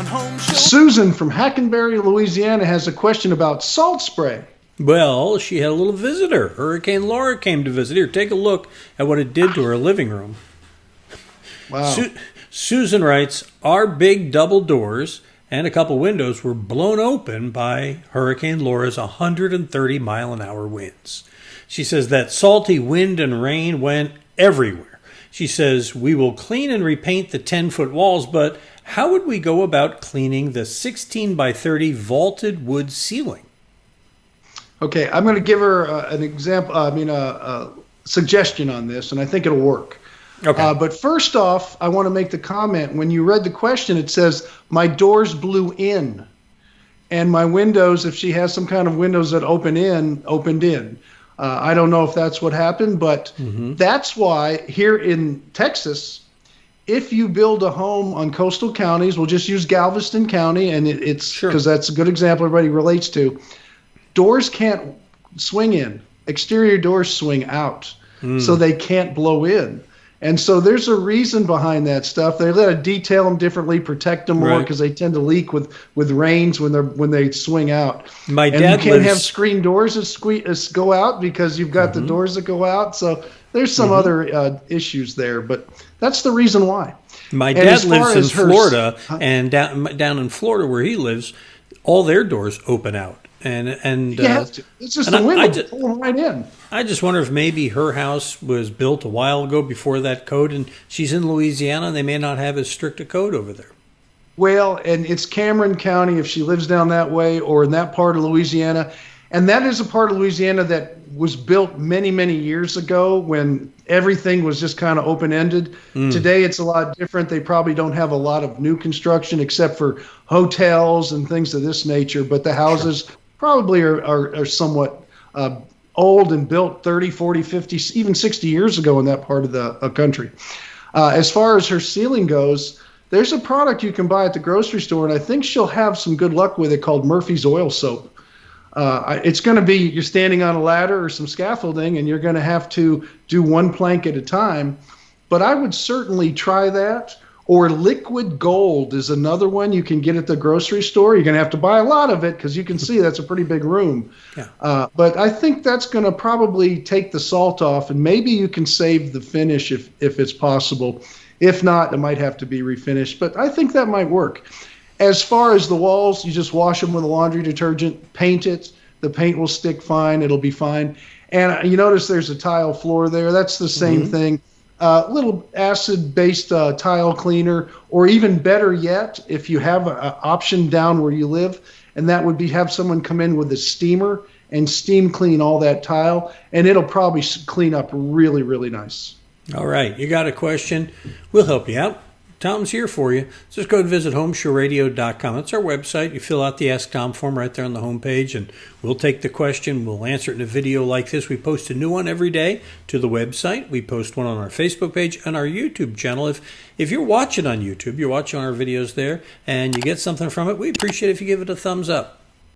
Home Show. Susan from Hackenberry, Louisiana has a question about salt spray. Well, she had a little visitor. Hurricane Laura came to visit. Here, take a look at what it did to her living room. Wow. Susan writes, our big double doors and a couple windows were blown open by Hurricane Laura's 130-mile-an-hour winds. She says that salty wind and rain went everywhere. She says, we will clean and repaint the 10-foot walls, but how would we go about cleaning the 16 by 30 vaulted wood ceiling? Okay, I'm going to give her an example, a suggestion on this, and I think it'll work. Okay. But first off, I want to make the comment, when you read the question, it says, my doors blew in, and my windows, if she has some kind of windows that opened in. I don't know if that's what happened, but that's why here in Texas, if you build a home on coastal counties, we'll just use Galveston County, and it's because that's a good example everybody relates to. Doors can't swing in. Exterior doors swing out, so they can't blow in. And so there's a reason behind that stuff. They let to detail them differently, protect them more because they tend to leak with rains when they swing out. My dad you can't have screen doors that go out because you've got the doors that go out. So there's some other issues there, but that's the reason why. My dad lives in Florida, and down in Florida where he lives, all their doors open out. And it's just a window pulling right in. I just wonder if maybe her house was built a while ago before that code, and she's in Louisiana, and they may not have as strict a code over there. Well, and it's Cameron County if she lives down that way or in that part of Louisiana. And that is a part of Louisiana that was built many, many years ago when everything was just kind of open-ended. Today it's a lot different. They probably don't have a lot of new construction except for hotels and things of this nature, but the houses probably are somewhat old and built 30, 40, 50, even 60 years ago in that part of the country. As far as her ceiling goes, there's a product you can buy at the grocery store, and I think she'll have some good luck with it, called Murphy's Oil Soap. It's going to be you're standing on a ladder or some scaffolding, and you're going to have to do one plank at a time. But I would certainly try that. Or liquid gold is another one you can get at the grocery store. You're going to have to buy a lot of it because you can see that's a pretty big room. Yeah. But I think that's going to probably take the salt off, and maybe you can save the finish if it's possible. If not, it might have to be refinished. But I think that might work. As far as the walls, you just wash them with a laundry detergent, paint it. The paint will stick fine. It'll be fine. And you notice there's a tile floor there. That's the same thing. Little acid-based tile cleaner, or even better yet, if you have an option down where you live, and that would be have someone come in with a steamer and steam clean all that tile, and it'll probably clean up really, really nice. All right. You got a question? We'll help you out. Tom's here for you. Just go and visit HomeShowRadio.com. That's our website. You fill out the Ask Tom form right there on the homepage, and we'll take the question. We'll answer it in a video like this. We post a new one every day to the website. We post one on our Facebook page and our YouTube channel. If you're watching on YouTube, you're watching our videos there, and you get something from it, we appreciate it if you give it a thumbs up.